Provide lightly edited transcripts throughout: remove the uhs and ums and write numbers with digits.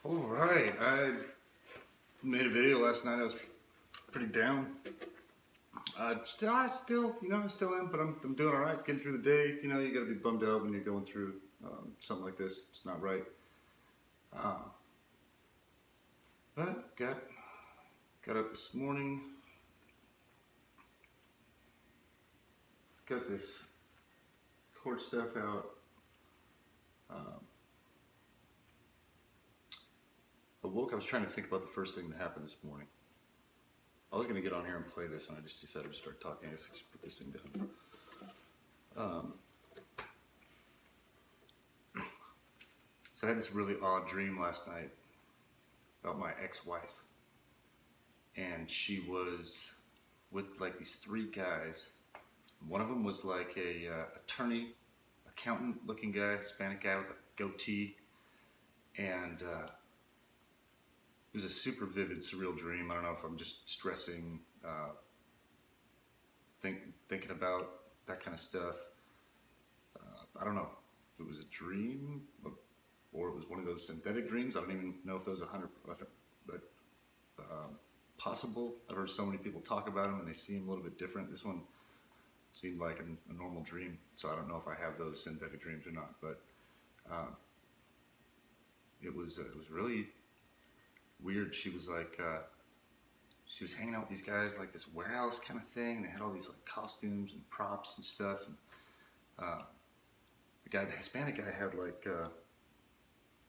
All right, I made a video last night. I was pretty down. I still, I still am, but I'm doing all right. Getting through the day. You know, you got to be bummed out when you're going through something like this. It's not right. Um, but got up this morning. Got this court stuff out. I woke. I was trying to think about the first thing that happened this morning. I was going to get on here and play this, and I just decided to start talking. I guess I should put this thing down. So I had this really odd dream last night about my ex-wife, and she was with like these three guys. One of them was like a attorney, accountant-looking guy, Hispanic guy with a goatee, and it was a super vivid, surreal dream. I don't know if I'm just stressing, thinking about that kind of stuff. I don't know if it was a dream or it was one of those synthetic dreams. I don't even know if those 100, but possible. I've heard so many people talk about them and they seem a little bit different. This one seemed like a normal dream, so I don't know if I have those synthetic dreams or not. But it was really weird. She was like, she was hanging out with these guys, like this warehouse kind of thing. They had all these like costumes and props and stuff. And the Hispanic guy, had like a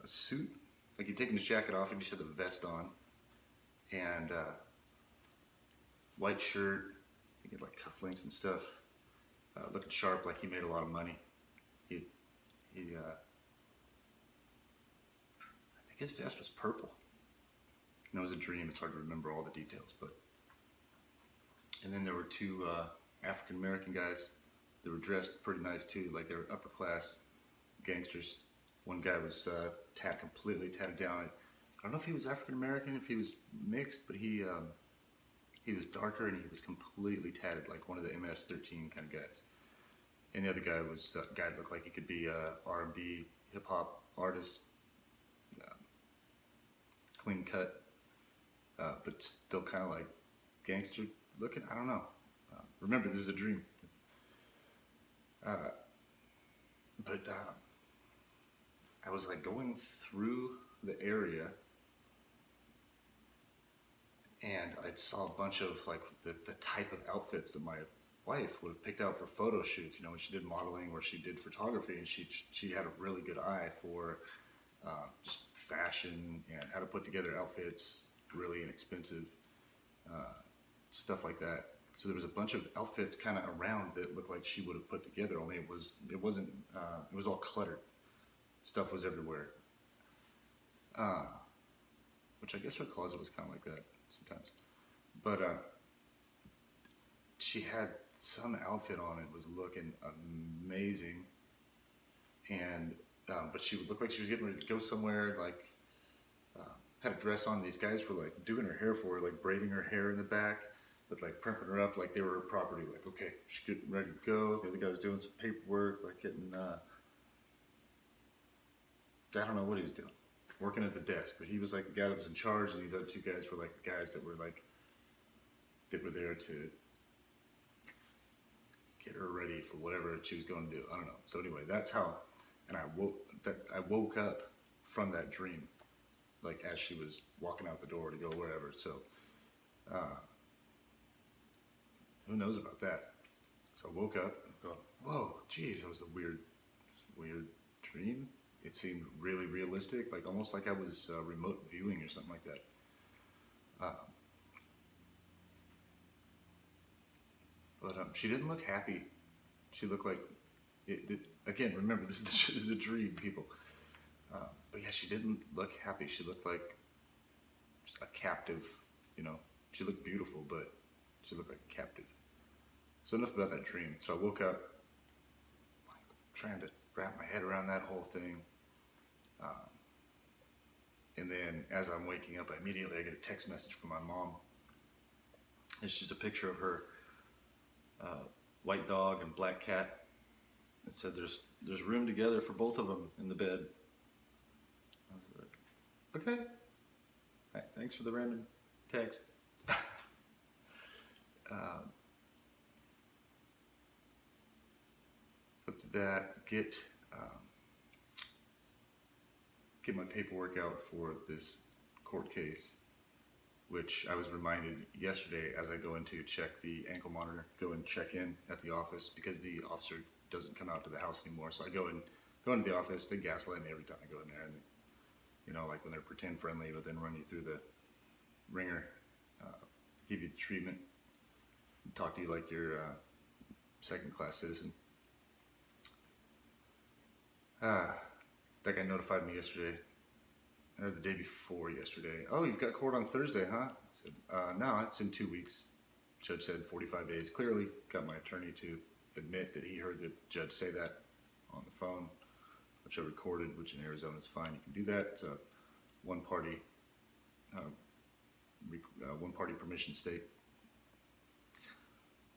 suit, like he'd taken his jacket off and he just had the vest on, and white shirt. He had like cufflinks and stuff. Looking sharp, like he made a lot of money. He I think his vest was purple. And it was a dream. It's hard to remember all the details, but. And then there were two African American guys. They were dressed pretty nice too, like they were upper class gangsters. One guy was completely tatted down. I don't know if he was African American, if he was mixed, but he was darker and he was completely tatted, like one of the MS-13 kind of guys. And the other guy was a guy that looked like he could be a R&B hip hop artist, clean cut, but still kind of like gangster looking. I don't know. Remember, this is a dream. But I was like going through the area, and I saw a bunch of like the type of outfits that my wife would have picked out for photo shoots. You know, when she did modeling or she did photography, and she had a really good eye for just fashion and how to put together outfits, really inexpensive stuff like that. So there was a bunch of outfits kind of around that looked like she would have put together. Only it wasn't. It was all cluttered. Stuff was everywhere. Which I guess her closet was kind of like that sometimes. But she had some outfit on. It was looking amazing, and but she would look like she was getting ready to go somewhere. Like had a dress on. These guys were like doing her hair for her, like braiding her hair in the back, but like primping her up like they were her property. Like, okay, she's getting ready to go. The other guy was doing some paperwork, like getting I don't know what he was doing, working at the desk, but he was like the guy that was in charge, and these other two guys were like the guys that were there to get her ready for whatever she was going to do. I don't know. So anyway, that's how, and I woke up from that dream, like as she was walking out the door to go wherever. So who knows about that? So I woke up and thought, whoa, geez, that was a weird dream. It seemed really realistic, like almost like I was remote viewing or something like that. But she didn't look happy. She looked like, again, remember, this is a dream, people. But yeah, she didn't look happy. She looked like just a captive, you know. She looked beautiful, but she looked like a captive. So enough about that dream. So I woke up like, trying to wrap my head around that whole thing. And then as I'm waking up, immediately I get a text message from my mom. It's just a picture of her white dog and black cat. It said there's room together for both of them in the bed. I was like, okay. Thanks for the random text. Put that, get my paperwork out for this court case, which I was reminded yesterday as I go in to check the ankle monitor, go and check in at the office because the officer doesn't come out to the house anymore. So I go into the office, they gaslight me every time I go in there, and you know, like when they're pretend friendly, but then run you through the ringer, give you treatment, talk to you like you're a second-class citizen. That guy notified me yesterday, or the day before yesterday. Oh, you've got court on Thursday, huh? I said, no, it's in 2 weeks. Judge said 45 days. Clearly got my attorney to admit that he heard the judge say that on the phone, which I recorded, which in Arizona is fine. You can do that. It's a one-party permission state.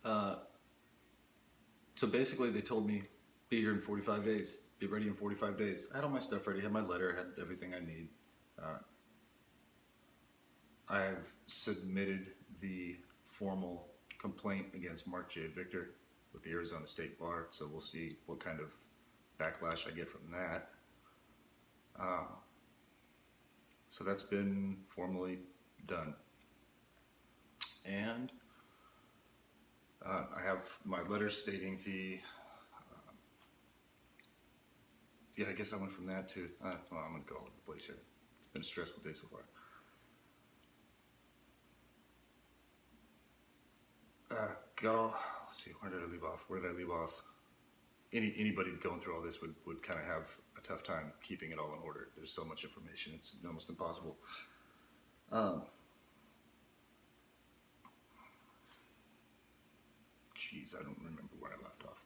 So basically they told me, be here in 45 days. Be ready in 45 days. I had all my stuff ready, had my letter, had everything I need. I've submitted the formal complaint against Mark J. Victor with the Arizona State Bar, so we'll see what kind of backlash I get from that. So that's been formally done. And I have my letter stating the yeah, I guess I went from that to, well, I'm going to go all over the place here. It's been a stressful day so far. Let's see, where did I leave off? Anybody going through all this would kind of have a tough time keeping it all in order. There's so much information, it's almost impossible. Geez, I don't remember where I left off.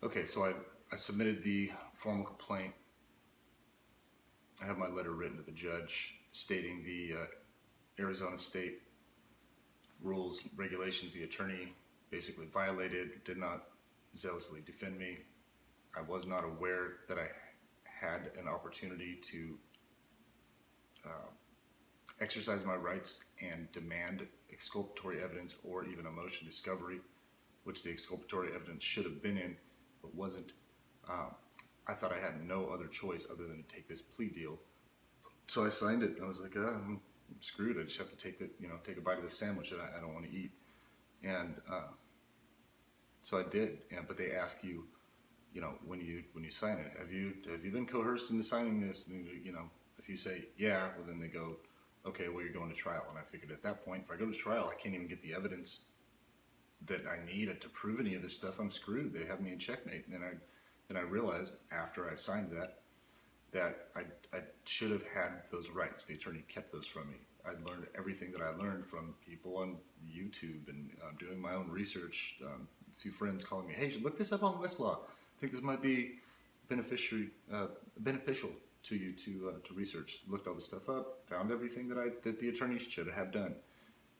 Okay, so I submitted the formal complaint. I have my letter written to the judge stating the Arizona State rules, regulations the attorney basically violated, did not zealously defend me. I was not aware that I had an opportunity to exercise my rights and demand exculpatory evidence or even a motion discovery, which the exculpatory evidence should have been in, but wasn't. I thought I had no other choice other than to take this plea deal. So I signed it. I was like, I'm screwed. I just have to take a bite of the sandwich that I don't want to eat. And so I did. But they ask you, when you sign it, have you been coerced into signing this? And if you say yeah, well then they go, okay, well you're going to trial. And I figured at that point, if I go to trial, I can't even get the evidence that I need to prove any of this stuff. I'm screwed. They have me in checkmate. And then I realized after I signed that I should have had those rights. The attorney kept those from me. I learned everything that I learned from people on YouTube and doing my own research. A few friends calling me, hey, you should look this up on Westlaw. I think this might be beneficial to you to research. Looked all this stuff up, found everything that the attorney should have done.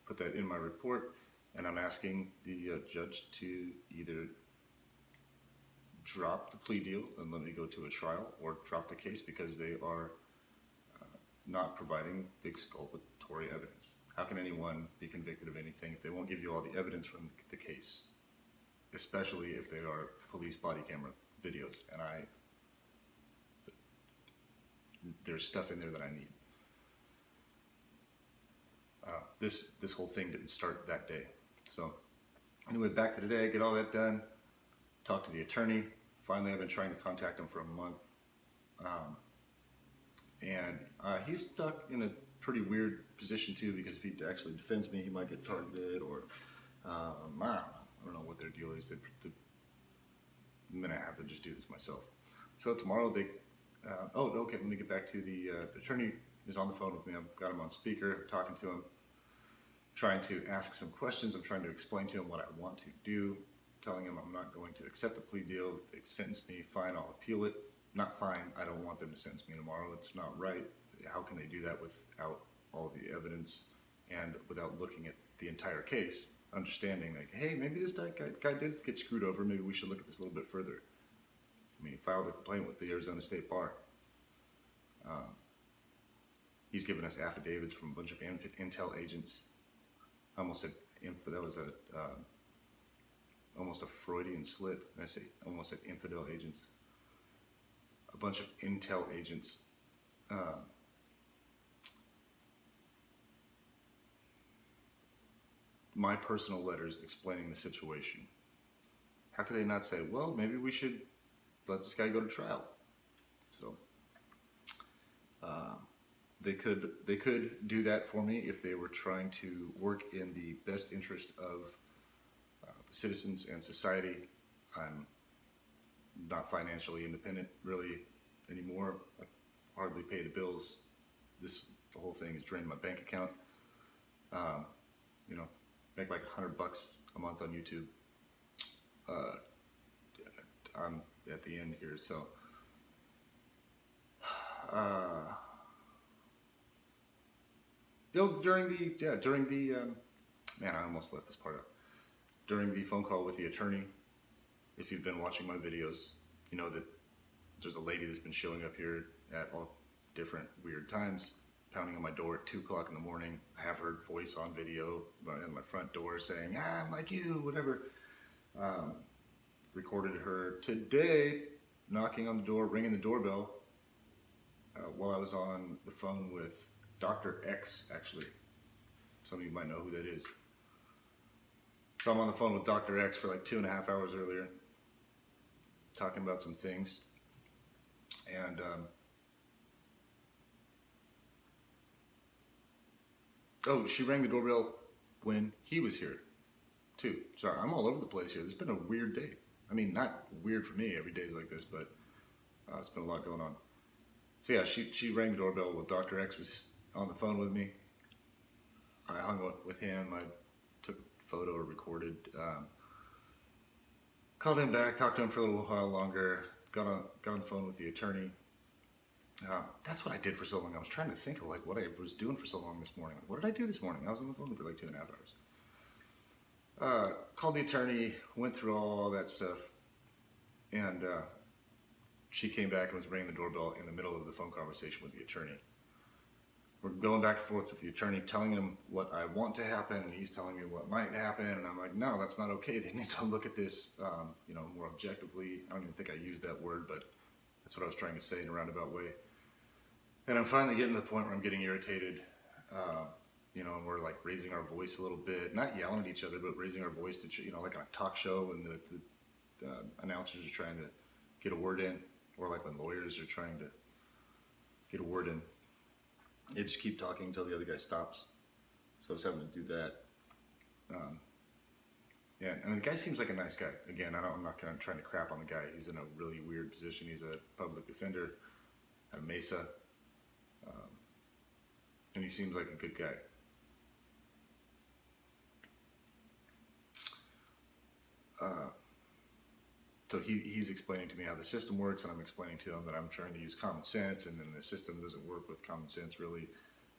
Put that in my report. And I'm asking the judge to either drop the plea deal and let me go to a trial, or drop the case because they are not providing the exculpatory evidence. How can anyone be convicted of anything if they won't give you all the evidence from the case, especially if they are police body camera videos? And there's stuff in there that I need. This whole thing didn't start that day. So anyway, back to today, get all that done, talk to the attorney. Finally, I've been trying to contact him for a month. And he's stuck in a pretty weird position too, because if he actually defends me, he might get targeted, or I don't know what their deal is. I'm gonna have to just do this myself. So tomorrow okay, let me get back to the attorney is on the phone with me. I've got him on speaker, talking to him, trying to ask some questions. I'm trying to explain to him what I want to do, telling him I'm not going to accept a plea deal. If they sentence me, fine, I'll appeal it. Not fine, I don't want them to sentence me tomorrow. It's not right. How can they do that without all the evidence and without looking at the entire case, understanding like, hey, maybe this guy did get screwed over. Maybe we should look at this a little bit further. I mean, he filed a complaint with the Arizona State Bar. He's given us affidavits from a bunch of intel agents. I almost said that was almost a Freudian slip. I say almost said infidel agents. A bunch of intel agents. My personal letters explaining the situation. How could they not say, well, maybe we should let this guy go to trial? So they could do that for me if they were trying to work in the best interest of the citizens and society. I'm not financially independent really anymore. I hardly pay the bills. The whole thing has drained my bank account. You know, make like $100 a month on YouTube. I'm at the end here, so during the man, I almost left this part out. During the phone call with the attorney, if you've been watching my videos, you know that there's a lady that's been showing up here at all different weird times, pounding on my door at 2 o'clock in the morning. I have her voice on video in my front door saying, I'm like you, whatever. Recorded her today knocking on the door, ringing the doorbell while I was on the phone with Dr. X, actually. Some of you might know who that is. So I'm on the phone with Dr. X for like 2.5 hours earlier, talking about some things. And she rang the doorbell when he was here, too. Sorry, I'm all over the place here. It's been a weird day. I mean, not weird for me, every day's like this, but it's been a lot going on. So yeah, she rang the doorbell while Dr. X was on the phone with me. I hung up with him. I took a photo or recorded. Called him back, talked to him for a little while longer. Got on the phone with the attorney. That's what I did for so long. I was trying to think of like what I was doing for so long this morning. What did I do this morning? I was on the phone for like 2.5 hours. Called the attorney, went through all that stuff, and she came back and was ringing the doorbell in the middle of the phone conversation with the attorney. We're going back and forth with the attorney, telling him what I want to happen, and he's telling me what might happen, and I'm like, no, that's not okay. They need to look at this, more objectively. I don't even think I used that word, but that's what I was trying to say in a roundabout way. And I'm finally getting to the point where I'm getting irritated, and we're like raising our voice a little bit, not yelling at each other, but raising our voice to, like on a talk show, and the announcers are trying to get a word in, or like when lawyers are trying to get a word in. They just keep talking until the other guy stops. So I was having to do that. And the guy seems like a nice guy. Again, I'm not trying to crap on the guy. He's in a really weird position. He's a public defender at Mesa. And he seems like a good guy. So he's explaining to me how the system works, and I'm explaining to him that I'm trying to use common sense, and then the system doesn't work with common sense, really.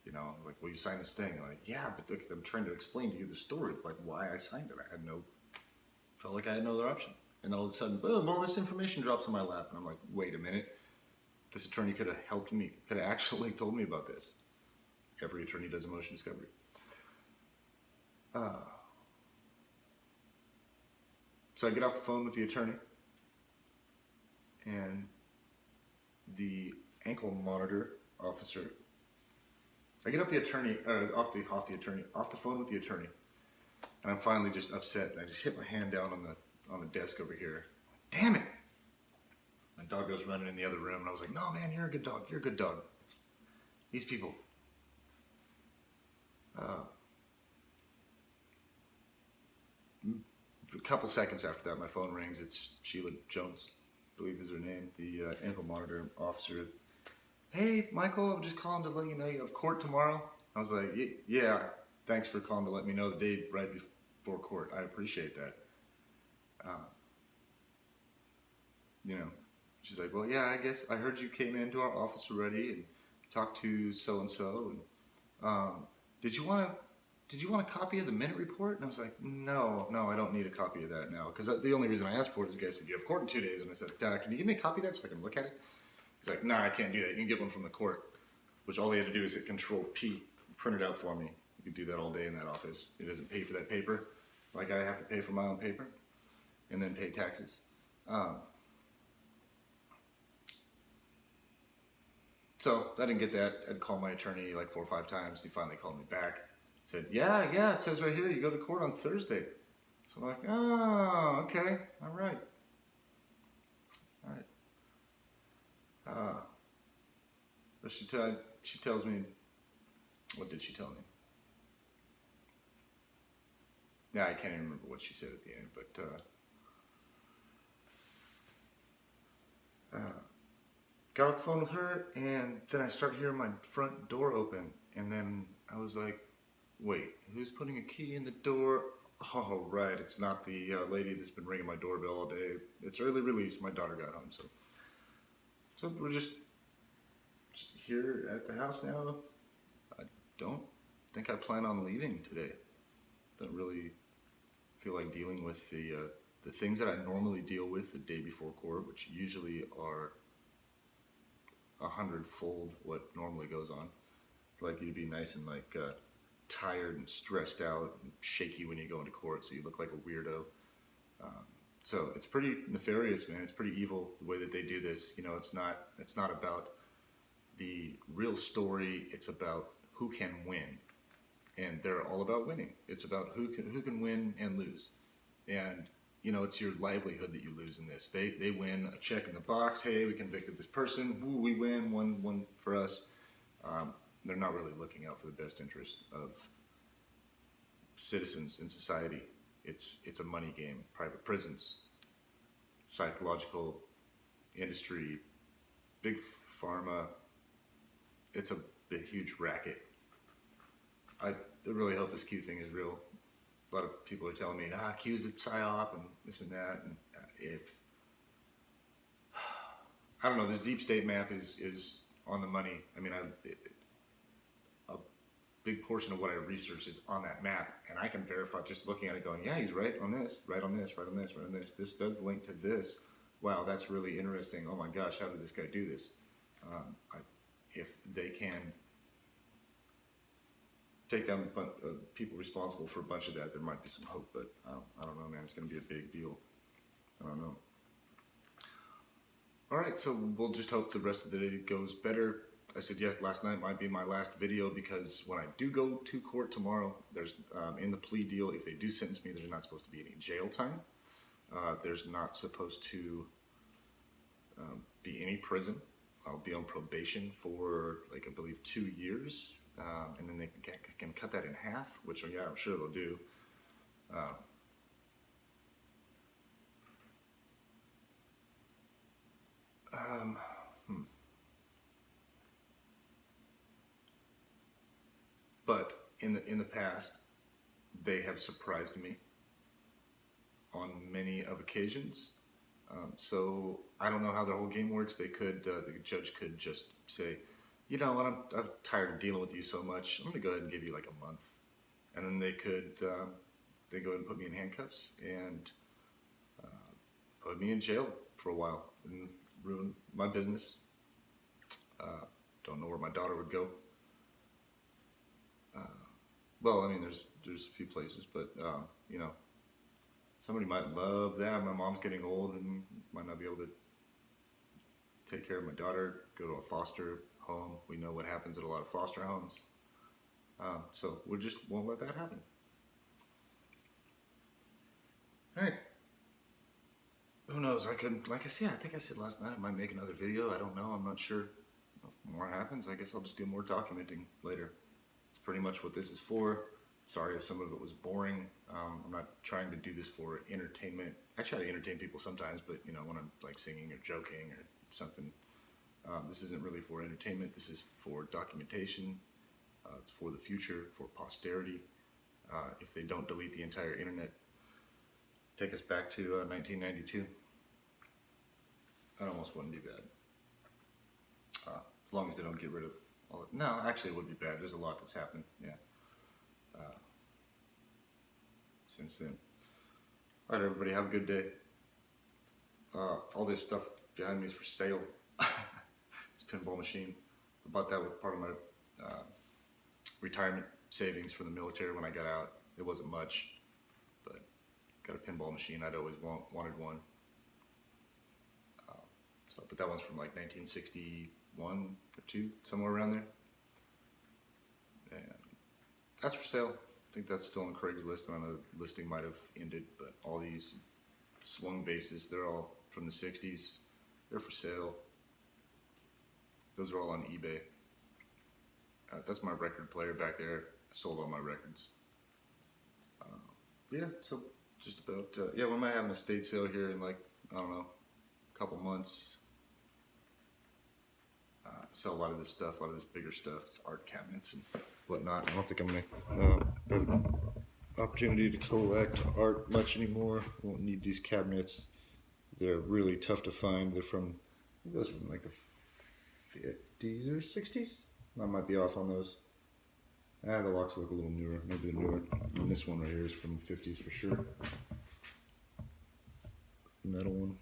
Like, well, you signed this thing. I'm like, yeah, but look, I'm trying to explain to you the story, like why I signed it. Felt like I had no other option. And then all of a sudden, boom, all this information drops in my lap, and I'm like, wait a minute. This attorney could have helped me, could have actually told me about this. Every attorney does a motion discovery. So I get off the phone with the attorney, and the ankle monitor officer. I get off the phone with the attorney, and I'm finally just upset. And I just hit my hand down on the desk over here. Damn it! My dog goes running in the other room, and I was like, "No, man, you're a good dog. You're a good dog. It's these people." A couple seconds after that, my phone rings. It's Sheila Jones, I believe is her name, the ankle monitor officer. Hey, Michael, I'm just calling to let you know you have court tomorrow. I was like, yeah, thanks for calling to let me know the day right before court. I appreciate that. She's like, well, yeah, I guess I heard you came into our office already and talked to so-and-so. And did you want a copy of the minute report? And I was like, no, I don't need a copy of that now. Because the only reason I asked for it is the guy said, you have court in 2 days. And I said, can you give me a copy of that so I can look at it? He's like, nah, I can't do that. You can get one from the court. Which all he had to do is hit Control P, print it out for me. You could do that all day in that office. It doesn't pay for that paper, like I have to pay for my own paper, and then pay taxes. So I didn't get that. I'd call my attorney like 4 or 5 times. He finally called me back. Said, yeah, it says right here you go to court on Thursday. So I'm like, oh, okay, all right. But she tells me, what did she tell me? Yeah, I can't even remember what she said at the end, but got off the phone with her, and then I start hearing my front door open, and then I was like, wait, who's putting a key in the door? Oh, right, it's not the lady that's been ringing my doorbell all day. It's early release. My daughter got home, so we're just here at the house now. I don't think I plan on leaving today. Don't really feel like dealing with the things that I normally deal with the day before court, which usually are 100-fold what normally goes on. I'd like you to be nice and like tired and stressed out and shaky when you go into court, so you look like a weirdo. So it's pretty nefarious, man. It's pretty evil the way that they do this. You know, it's not about the real story. It's about who can win, and they're all about winning. It's about who can win and lose, and you know, it's your livelihood that you lose in this. They win a check in the box. Hey, we convicted this person. Ooh, we win one for us. They're not really looking out for the best interest of citizens in society. It's a money game. Private prisons, psychological industry, big pharma. It's a huge racket. I really hope this Q thing is real. A lot of people are telling me, Q's a psyop and this and that. And I don't know, this deep state map is on the money. I mean, a big portion of what I research is on that map, and I can verify just looking at it going, yeah, he's right on this, right on this, right on this, right on this. This does link to this. Wow, that's really interesting. Oh my gosh, how did this guy do this? If they can take down people responsible for a bunch of that, there might be some hope, but I don't know, man. It's going to be a big deal. I don't know. All right, so we'll just hope the rest of the day goes better. I said yes, last night might be my last video because when I do go to court tomorrow, there's in the plea deal, if they do sentence me, there's not supposed to be any jail time. There's not supposed to be any prison. I'll be on probation for, like, I believe 2 years, and then they can cut that in half, which, yeah, I'm sure they'll do. But in the past, they have surprised me on many of occasions. So I don't know how the whole game works. They could, the judge could just say, you know what, I'm tired of dealing with you so much. I'm going to go ahead and give you like a month. And then they could, they go ahead and put me in handcuffs and put me in jail for a while and ruin my business. Don't know where my daughter would go. Well, I mean, there's a few places, but you know, somebody might love that. My mom's getting old and might not be able to take care of my daughter, go to a foster home. We know what happens at a lot of foster homes. So we just won't let that happen. All right. Who knows? I could, like I said, I think I said last night I might make another video. I don't know. I'm not sure. If more happens, I guess I'll just do more documenting later. It's pretty much what this is for. Sorry if some of it was boring. I'm not trying to do this for entertainment. I try to entertain people sometimes, but you know, when I'm like singing or joking or something, this isn't really for entertainment. This is for documentation. It's for the future, for posterity. If they don't delete the entire internet, take us back to 1992. That almost wouldn't be bad. As long as they don't get rid of all of it. No, actually it would be bad. There's a lot that's happened, yeah. Since then. All right, everybody, have a good day. All this stuff behind me is for sale. pinball machine. I bought that with part of my retirement savings from the military when I got out. It wasn't much, but got a pinball machine. I'd always wanted one. But that one's from like 1961 or 2, somewhere around there. And that's for sale. I think that's still on Craigslist. I know the listing might have ended, but all these swung bases, they're all from the 60s. They're for sale. Those are all on eBay. That's my record player back there. I sold all my records. Yeah, so just about, yeah, we might have an estate sale here in like, I don't know, a couple months. Sell a lot of this stuff, a lot of this bigger stuff, this art cabinets and whatnot. I don't think I'm going to have an opportunity to collect art much anymore. I won't need these cabinets. They're really tough to find. They're from, I think those are from like the 50s or 60s. I might be off on those. The locks look a little newer. Maybe the newer. And this one right here is from the 50s for sure. Metal one.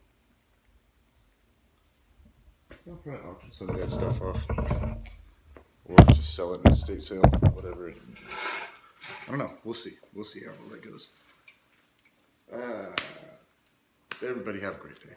I'll probably auction some of that stuff off. Or just sell it in a estate sale, whatever. I don't know. We'll see. We'll see how well that goes. Everybody have a great day.